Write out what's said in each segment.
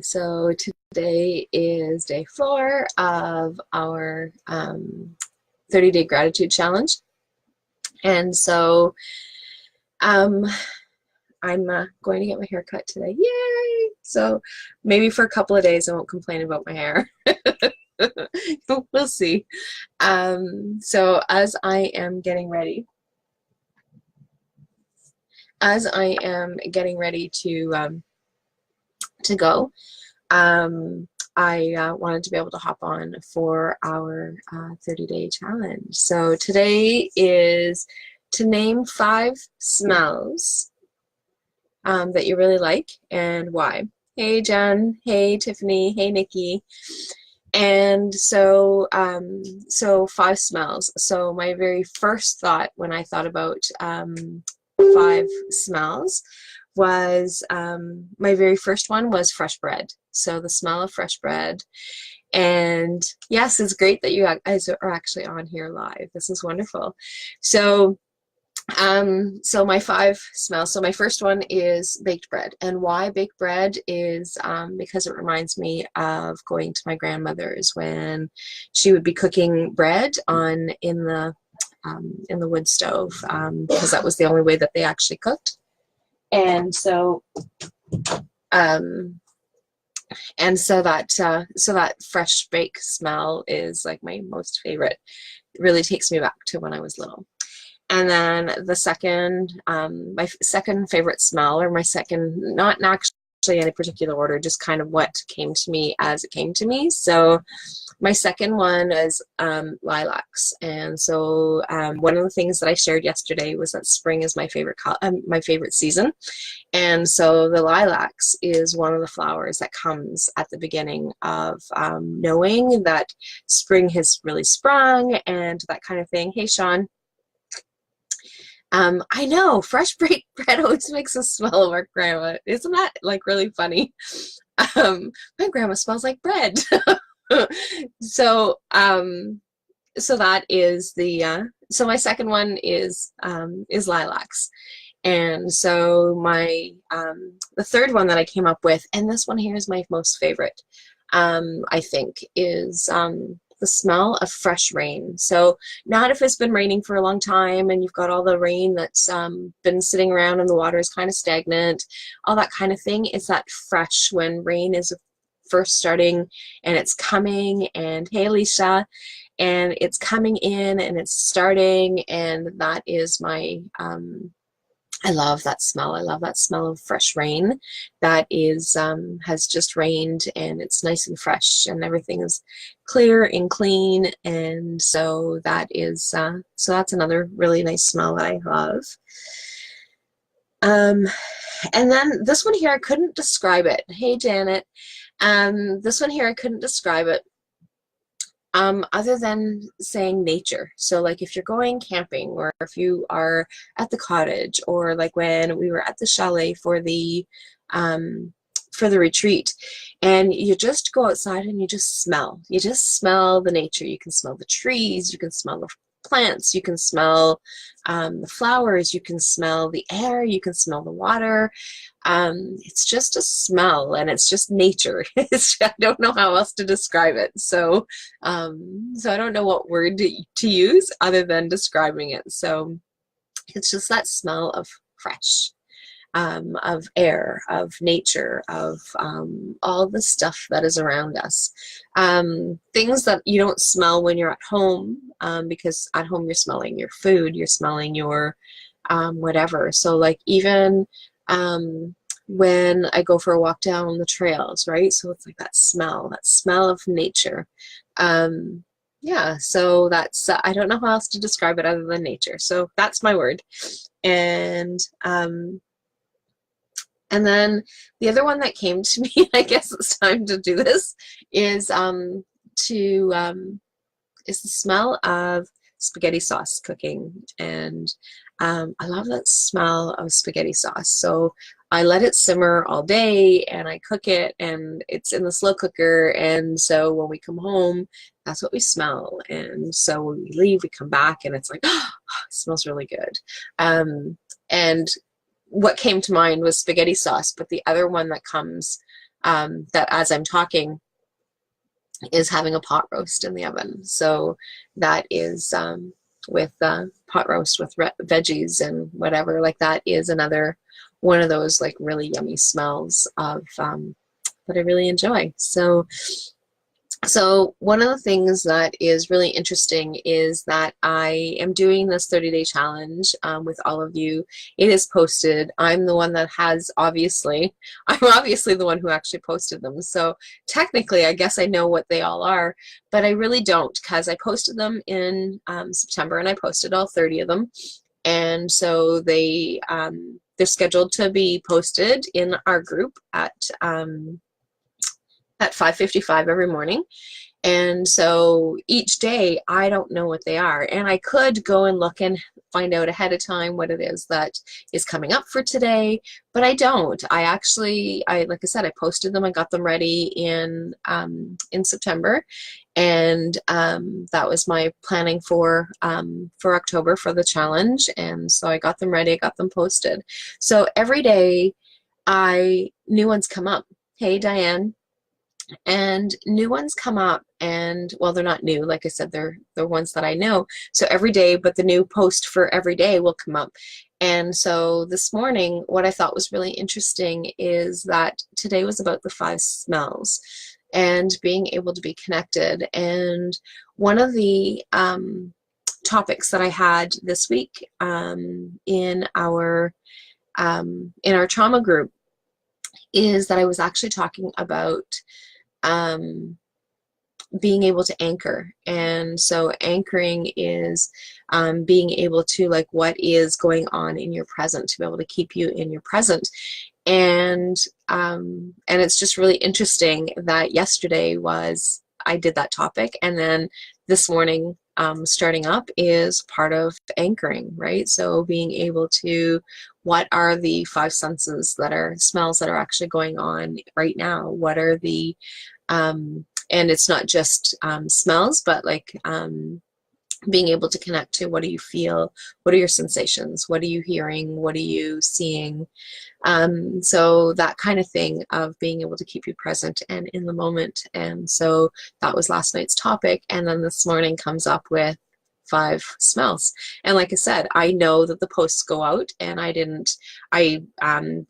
So today is day 4 of our 30-day gratitude challenge. And so um, I'm going to get my hair cut today. Yay! So maybe for a couple of days I won't complain about my hair. We'll see. So as I am getting ready to go, I wanted to be able to hop on for our 30-day challenge. So today is to name 5 smells that you really like and why. Hey Jen, hey Tiffany, hey Nikki. And so 5 smells. So my very first thought when I thought about 5 smells was my very first one was fresh bread. So the smell of fresh bread. And yes, it's great that you guys are actually on here live. This is wonderful. So so my 5 smells. So my first one is baked bread. And why baked bread is because it reminds me of going to my grandmother's when she would be cooking bread in the wood stove, because that was the only way that they actually cooked. And so that fresh bake smell is like my most favorite. It really takes me back to when I was little. And then the second, my second favorite smell, or my second, not actually any particular order, just kind of what came to me as it came to me. So my second one is lilacs. And so one of the things that I shared yesterday was that spring is my favorite season. And so the lilacs is one of the flowers that comes at the beginning of knowing that spring has really sprung and that kind of thing. Hey, Sean. I know, fresh baked bread always makes us smell of our grandma. Isn't that like really funny? My grandma smells like bread. So that is so my second one is lilacs. And so my the third one that I came up with, and this one here is my most favorite, I think, is the smell of fresh rain. So not if it's been raining for a long time and you've got all the rain that's been sitting around and the water is kind of stagnant, all that kind of thing. It's that fresh when rain is first starting and it's coming, and hey Alicia, and it's coming in and it's starting, and that is my I love that smell. I love that smell of fresh rain that is has just rained and it's nice and fresh and everything is clear and clean. And so that is so that's another really nice smell that I love. And then this one here, I couldn't describe it. Hey Janet. This one here, I couldn't describe it other than saying nature. So like if you're going camping, or if you are at the cottage, or like when we were at the chalet for the retreat, and you just go outside and you just smell the nature. You can smell the trees, you can smell the plants, you can smell the flowers, you can smell the air, you can smell the water. It's just a smell, and it's just nature. I don't know how else to describe it. So I don't know what word to use other than describing it. So it's just that smell of fresh, of air, of nature, of all the stuff that is around us. Things that you don't smell when you're at home, because at home you're smelling your food, you're smelling your whatever. So like even when I go for a walk down the trails, right? So it's like that smell of nature. Yeah, so that's, I don't know how else to describe it other than nature. So that's my word. And then the other one that came to me, I guess it's time to do this, is the smell of spaghetti sauce cooking. And I love that smell of spaghetti sauce. So I let it simmer all day and I cook it, and it's in the slow cooker. And so when we come home, that's what we smell. And so when we leave, we come back and it's like, oh, it smells really good. And what came to mind was spaghetti sauce, but the other one that comes that as I'm talking is having a pot roast in the oven. So that is with pot roast with veggies and whatever, like that is another one of those like really yummy smells of that I really enjoy. So one of the things that is really interesting is that I am doing this 30-day challenge with all of you. It is posted. I'm the one that has I'm obviously the one who actually posted them. So technically, I guess I know what they all are, but I really don't, because I posted them in September and I posted all 30 of them. And so they're scheduled to be posted in our group at 5:55 every morning. And so each day, I don't know what they are. And I could go and look and find out ahead of time what it is that is coming up for today, but I don't. Like I said, I posted them, I got them ready in September. And that was my planning for October for the challenge. And so I got them ready, I got them posted. So every day, new ones come up. Hey, Diane. And new ones come up, and well, they're not new, like I said, they're ones that I know. So every day, but the new post for every day will come up. And so this morning, what I thought was really interesting is that today was about the 5 smells and being able to be connected. And one of the topics that I had this week in our trauma group is that I was actually talking about being able to anchor. And so anchoring is being able to, like, what is going on in your present, to be able to keep you in your present. And it's just really interesting that yesterday I did that topic, and then this morning starting up is part of anchoring, right? So being able to, what are the 5 senses that are smells that are actually going on right now? What are the and it's not just smells, but like being able to connect to, what do you feel? What are your sensations? What are you hearing? What are you seeing? So that kind of thing of being able to keep you present and in the moment. And so that was last night's topic. And then this morning comes up with 5 smells. And like I said, I know that the posts go out, and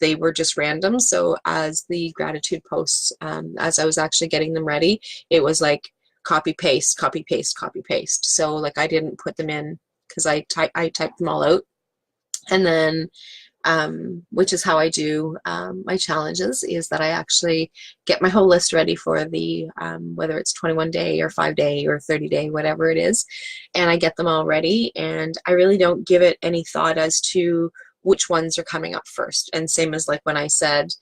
they were just random. So as the gratitude posts, as I was actually getting them ready, it was like copy paste, copy paste, copy paste. So like I didn't put them in, because I typed them all out. And then which is how I do my challenges, is that I actually get my whole list ready for the whether it's 21-day or 5-day or 30-day, whatever it is, and I get them all ready, and I really don't give it any thought as to which ones are coming up first. And same as like when I said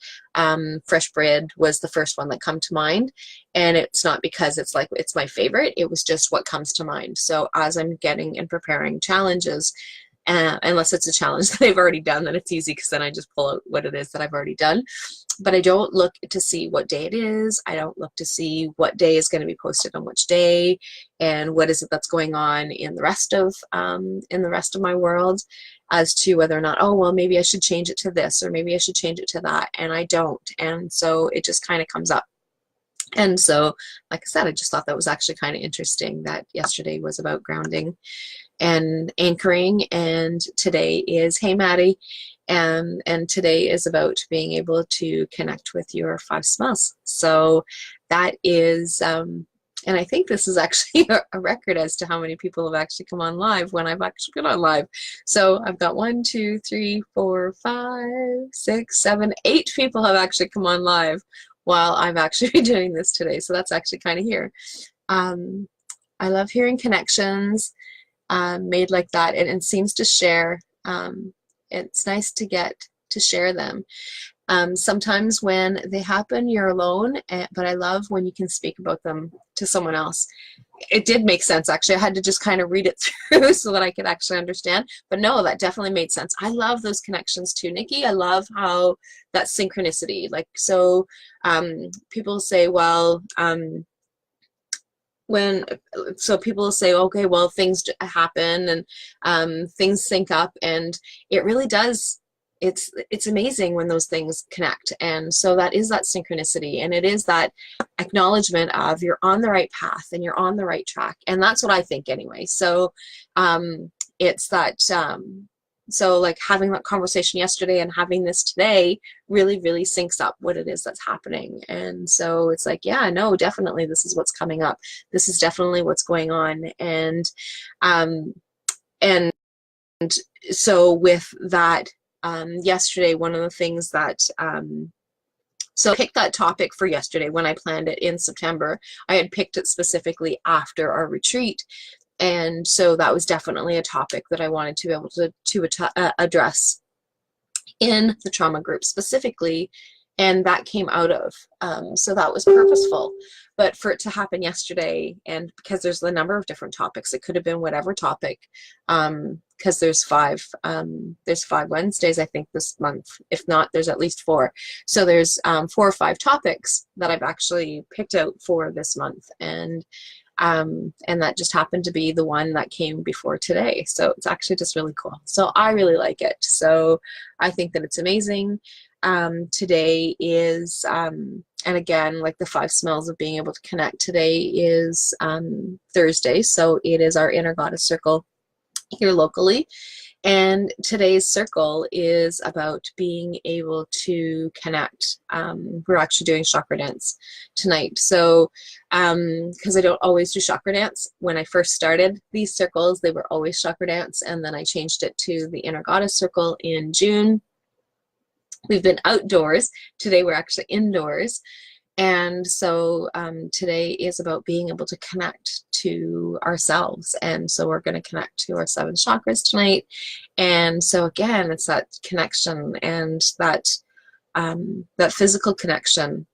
fresh bread was the first one that come to mind, and it's not because it's like it's my favorite, it was just what comes to mind. So as I'm getting and preparing challenges, unless it's a challenge that I've already done, then it's easy, because then I just pull out what it is that I've already done. But I don't look to see what day it is. I don't look to see what day is going to be posted on which day, and what is it that's going on in the rest of my world, as to whether or not, oh well, maybe I should change it to this, or maybe I should change it to that, and I don't. And so it just kind of comes up. And so, like I said, I just thought that was actually kind of interesting that yesterday was about grounding and anchoring, and today is, hey Maddie, and today is about being able to connect with your 5 smells. So that is and I think this is actually a record as to how many people have actually come on live when I've actually been on live. So I've got 1, 2, 3, 4, 5, 6, 7, 8 people have actually come on live while I'm actually doing this today. So that's actually kind of here. I love hearing connections made like that, and it seems to share. It's nice to get to share them. Sometimes when they happen, you're alone, but I love when you can speak about them to someone else. It did make sense, actually. I had to just kind of read it through so that I could actually understand. But no, that definitely made sense. I love those connections too, Nikki. I love how that synchronicity, like, so people say, well, so people say, okay, well, things happen and things sync up, and it really does it's amazing when those things connect. And so that is that synchronicity, and it is that acknowledgement of you're on the right path and you're on the right track. And that's what I think anyway. So it's that so like having that conversation yesterday and having this today really syncs up what it is that's happening. And so it's like, yeah, no, definitely this is what's coming up, this is definitely what's going on. And so with that, yesterday, one of the things that so I picked that topic for yesterday when I planned it in September. I had picked it specifically after our retreat, and so that was definitely a topic that I wanted to be able to address in the trauma group specifically, and that came out of so that was purposeful. But for it to happen yesterday, and because there's a number of different topics, it could have been whatever topic, because there's five Wednesdays I think this month. If not, there's at least four. So there's 4 or 5 topics that I've actually picked out for this month, and that just happened to be the one that came before today. So it's actually just really cool. So I really like it. So I think that it's amazing. Today is, and again, like the 5 smells of being able to connect, today is Thursday. So it is our Inner Goddess Circle here locally. And today's circle is about being able to connect. We're actually doing chakra dance tonight. So, because I don't always do chakra dance. When I first started these circles, they were always chakra dance. And then I changed it to the Inner Goddess Circle in June. We've been outdoors. Today we're actually indoors. And so today is about being able to connect to ourselves. And so we're going to connect to our 7 chakras tonight. And so again, it's that connection and that physical connection.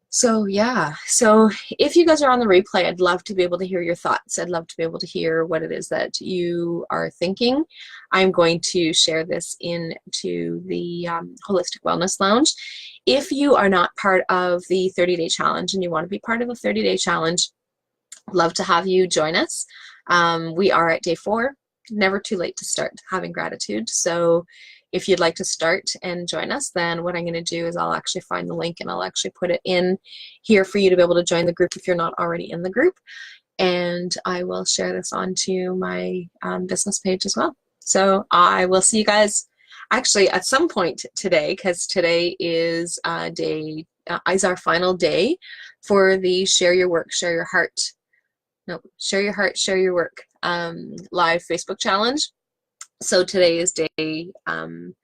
So yeah, so if you guys are on the replay, I'd love to be able to hear your thoughts. I'd love to be able to hear what it is that you are thinking. I'm going to share this into the Holistic Wellness Lounge. If you are not part of the 30-day challenge and you want to be part of the 30-day challenge, I'd love to have you join us. We are at day 4, never too late to start having gratitude. So if you'd like to start and join us, then what I'm going to do is I'll actually find the link and I'll actually put it in here for you to be able to join the group if you're not already in the group. And I will share this onto my business page as well. So I will see you guys actually at some point today, because today is is our final day for the Share Your Work, Share Your Heart. No, Share Your Heart, Share Your Work live Facebook challenge. So today is day 10.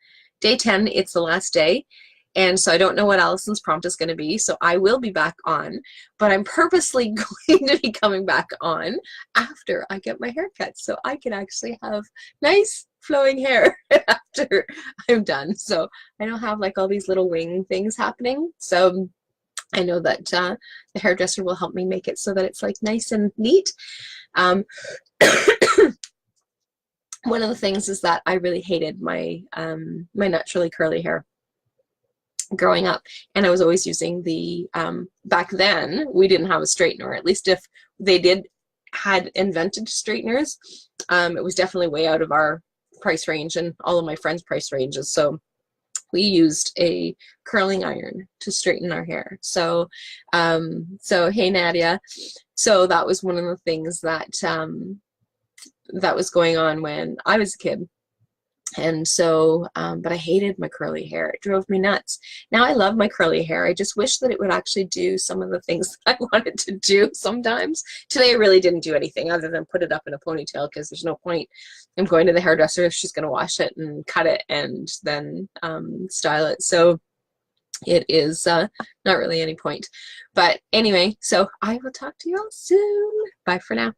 It's the last day. And so I don't know what Allison's prompt is going to be. So I will be back on, but I'm purposely going to be coming back on after I get my hair cut, so I can actually have nice flowing hair after I'm done. So I don't have like all these little wing things happening. So I know that the hairdresser will help me make it so that it's like nice and neat. One of the things is that I really hated my my naturally curly hair growing up, and I was always using the back then we didn't have a straightener, or at least if they had invented straighteners, it was definitely way out of our price range and all of my friends' price ranges. So we used a curling iron to straighten our hair. So so hey Nadia, so that was one of the things that that was going on when I was a kid. And so, but I hated my curly hair. It drove me nuts. Now I love my curly hair. I just wish that it would actually do some of the things that I wanted to do sometimes. Today I really didn't do anything other than put it up in a ponytail, because there's no point. I'm going to the hairdresser if she's going to wash it and cut it and then style it. So it is not really any point. But anyway, so I will talk to you all soon. Bye for now.